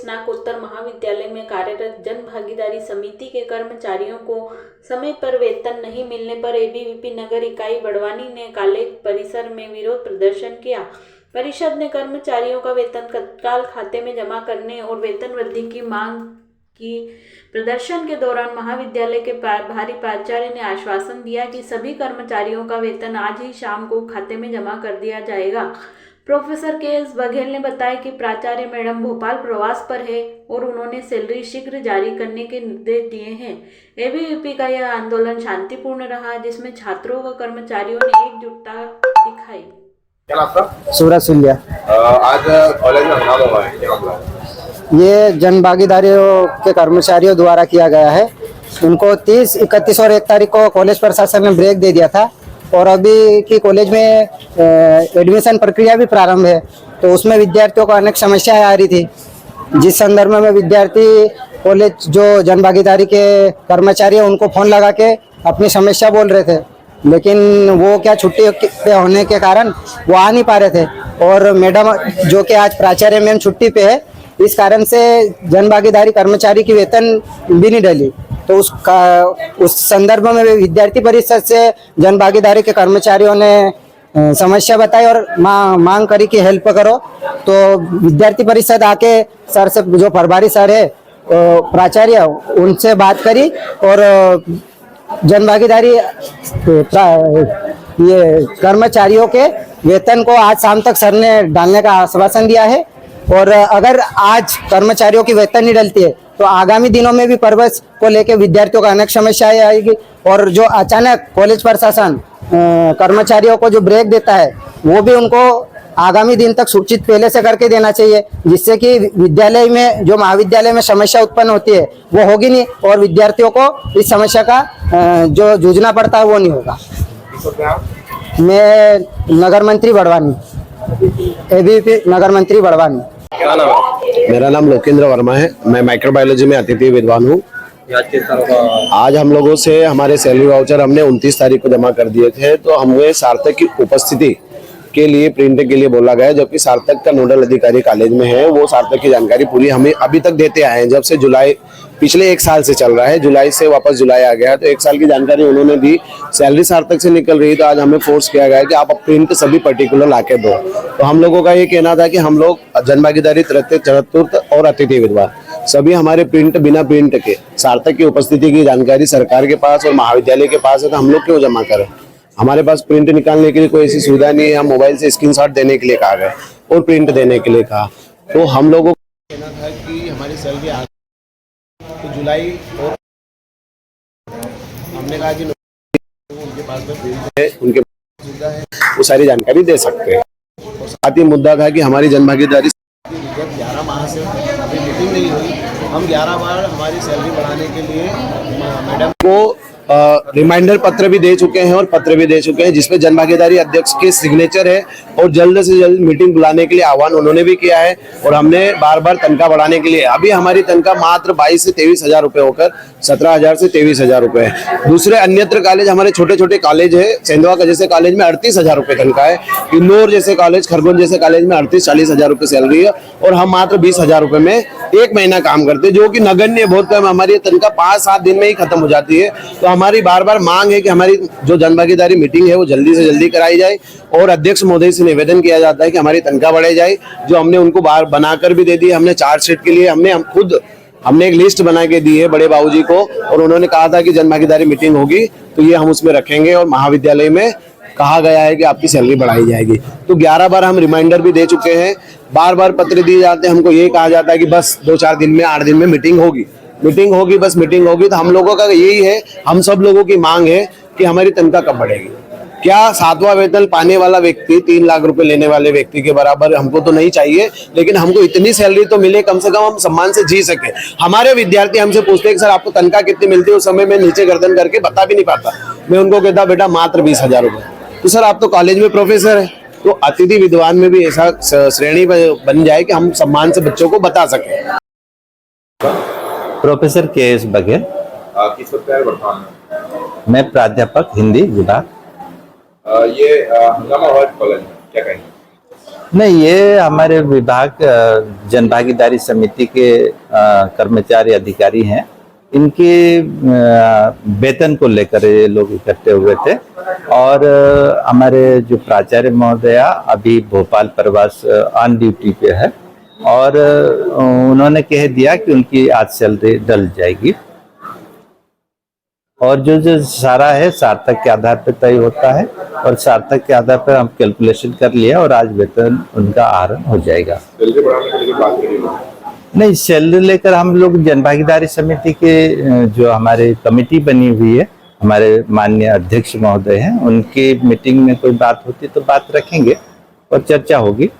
स्नातकोत्तर महाविद्यालय में कार्यरत जन भागीदारी समिति के कर्मचारियों को समय पर वेतन नहीं मिलने पर एबीवीपी नगर इकाई बड़वानी ने कॉलेज परिसर में विरोध प्रदर्शन किया। परिषद ने कर्मचारियों का वेतन तत्काल खाते में जमा करने और वेतन वृद्धि की मांग की। प्रदर्शन के दौरान महाविद्यालय के प्रभारी प्राचार्य ने आश्वासन दिया कि सभी कर्मचारियों का वेतन आज ही शाम को खाते में जमा कर दिया जाएगा। Professor K S. बघेल ने बताया कि प्राचार्य मैडम भोपाल प्रवास पर है और उन्होंने सैलरी शीघ्र जारी करने के निर्देश दिए हैं। एबीवीपी का यह आंदोलन शांतिपूर्ण रहा, जिसमें छात्रों व कर्मचारियों ने एकजुटता दिखाई। क्या आपका? सूरज सुलिया। आज कॉलेज में हंगामा हुआ है, क्या मामला है? ये जन भागीदारियों के कर्मचारियों द्वारा किया गया है। उनको 30, 31 और 1 तारीख को कॉलेज प्रशासन ने ब्रेक दे दिया था और अभी की कॉलेज में एडमिशन प्रक्रिया भी प्रारंभ है, तो उसमें विद्यार्थियों को अनेक समस्याएं आ रही थी, जिस संदर्भ में विद्यार्थी कॉलेज जो जन भागीदारी के कर्मचारी हैं उनको फोन लगा के अपनी समस्या बोल रहे थे, लेकिन वो क्या छुट्टी पे होने के कारण वो आ नहीं पा रहे थे। और मैडम जो कि आज प्राचार्य मैम छुट्टी पे है, इस कारण से जन भागीदारी कर्मचारी की वेतन भी नहीं डली, तो उस संदर्भ में विद्यार्थी परिषद से जन भागीदारी के कर्मचारियों ने समस्या बताई और मांग करी कि हेल्प करो। तो विद्यार्थी परिषद आके सर से, जो प्रभारी सर है प्राचार्य, उनसे बात करी और जन भागीदारी ये कर्मचारियों के वेतन को आज शाम तक सर ने डालने का आश्वासन दिया है। और अगर आज कर्मचारियों की वेतन नहीं डलती है तो आगामी दिनों में भी प्रवेश को लेकर विद्यार्थियों का अनेक समस्याएं आएगी। और जो अचानक कॉलेज प्रशासन कर्मचारियों को जो ब्रेक देता है वो भी उनको आगामी दिन तक सूचित पहले से करके देना चाहिए, जिससे कि विद्यालय में जो महाविद्यालय में समस्या उत्पन्न होती है वो होगी नहीं और विद्यार्थियों को इस समस्या का जो जूझना पड़ता है वो नहीं होगा। मैं नगर मंत्री बड़वानी, एबीवीपी नगर मंत्री बड़वानी। क्या नाम है? मेरा नाम लोकेंद्र वर्मा है। मैं माइक्रोबायोलॉजी में अतिथि विद्वान हूँ। आज हम लोगों से हमारे सैलरी वाउचर हमने 29 तारीख को जमा कर दिए थे, तो हमें सार्थक की उपस्थिति के लिए प्रिंट के लिए बोला गया, जबकि सार्थक का नोडल अधिकारी कॉलेज में है। वो सार्थक की जानकारी पूरी हमें अभी तक देते आए हैं, जब से जुलाई पिछले 1 साल से चल रहा है। जुलाई से वापस जुलाई आ गया, तो 1 साल की जानकारी उन्होंने दी। सैलरी सार्थक से निकल रही, तो आज हमें फोर्स किया गया कि आप प्रिंट सभी पर्टिकुलर लाके दो। तो हम लोगों का ये कहना था कि हम लोग जन भागीदारी तृतीय, चतुर्थ और अतिथि विद्वान सभी हमारे प्रिंट बिना प्रिंट के सार्थक की उपस्थिति की जानकारी सरकार के पास और महाविद्यालय के पास है, तो हम लोग क्यों जमा करें? हमारे पास प्रिंट निकालने के लिए कोई ऐसी सुविधा नहीं है। हम मोबाइल से स्क्रीनशॉट देने के लिए कहा गए और प्रिंट देने के लिए कहा। तो हम लोगों को कहना था कि हमारी सैलरी आ तो जुलाई, और हमने कहा कि उनके पास में प्रिंट है, उनके पास सुविधा है, वो सारी जानकारी दे सकते हैं। और साथ ही मुद्दा था कि हमारी जन भागीदारी 11 माह से अभी मीटिंग नहीं हुई। हम 11 बार हमारी सैलरी बढ़ाने के लिए मैडम को रिमाइंडर पत्र भी दे चुके हैं और पत्र भी दे चुके हैं, जिसमें जन भागीदारी अध्यक्ष के सिग्नेचर है और जल्द से जल्द मीटिंग बुलाने के लिए आह्वान उन्होंने भी किया है। और हमने बार बार तनख्वाह बढ़ाने के लिए, अभी हमारी तनख्वाह मात्र 22 से 23 हजार रुपए होकर 17,000 से 23,000 रुपए है। दूसरे अन्यत्र कॉलेज, हमारे छोटे छोटे कॉलेज है, सेंधवा का जैसे कॉलेज में 38,000 रुपए तनख्वाह है, इंदौर जैसे कॉलेज, खरगोन जैसे कॉलेज में 38-40 हजार रुपए सैलरी है, और हम मात्र 20,000 रुपए में 1 महीना काम करते हैं, जो कि नगण्य बहुत कम। हमारी तनख्वाह 5-7 दिन में ही खत्म हो जाती है। तो हमारी बार बार मांग है कि हमारी जो जन भागीदारी मीटिंग है वो जल्दी से जल्दी कराई जाए और अध्यक्ष महोदय से निवेदन किया जाता है कि हमारी तनख्वाह बढ़ाई जाए, जो हमने उनको बाहर बनाकर भी दे दी। हमने चार्जशीट के लिए हमने एक लिस्ट बना के दी है बड़े बाबूजी को, और उन्होंने कहा था कि जन भागीदारी मीटिंग होगी तो ये हम उसमें रखेंगे, और महाविद्यालय में कहा गया है कि आपकी सैलरी बढ़ाई जाएगी। तो 11 बार हम रिमाइंडर भी दे चुके हैं, बार बार पत्र दिए जाते हैं। हमको ये कहा जाता है कि बस 2-4 दिन में, 8 दिन में मीटिंग होगी, बस मीटिंग होगी। तो हम लोगों का यही है, हम सब लोगों की मांग है कि हमारी तनख्वाह कब बढ़ेगी। क्या 7वां वेतन पाने वाला व्यक्ति 3 लाख रुपए लेने वाले व्यक्ति के बराबर हमको तो नहीं चाहिए, लेकिन हमको इतनी सैलरी तो मिले, कम से कम हम सम्मान से जी सके। हमारे विद्यार्थी हमसे पूछते हैं कि सर आपको तनख्वाह कितनी मिलती है, उस समय मैं नीचे गर्दन करके बता भी नहीं पाता। मैं उनको कहता बेटा मात्र 20,000 रुपए। तो सर आप तो कॉलेज में प्रोफेसर है, तो अतिथि विद्वान में भी ऐसा श्रेणी बन जाए कि हम सम्मान से बच्चों को बता सके। Professor K S. बघेल। किस वक्त वर्तमान में? मैं प्राध्यापक हिंदी विभाग। ये हंगामा हुआ कॉलेज में, क्या कहेंगे? नहीं, ये हमारे विभाग जन भागीदारी समिति के कर्मचारी अधिकारी हैं। इनके वेतन को लेकर ये लोग इकट्ठे हुए थे और हमारे जो प्राचार्य महोदया अभी भोपाल प्रवास ऑन ड्यूटी पे है और उन्होंने कह दिया कि उनकी आज सैलरी डल जाएगी और जो सारा है सार्थक के आधार पर तय होता है और सार्थक के आधार पर हम कैलकुलेशन कर लिया और आज वेतन उनका आहरण हो जाएगा। सैलरी बढ़ाने के लिए बात करी नहीं, सैलरी लेकर हम लोग जनभागीदारी समिति के जो हमारे कमेटी बनी हुई है, हमारे माननीय अध्यक्ष महोदय हैं, उनकी मीटिंग में कोई बात होती तो बात रखेंगे और चर्चा होगी।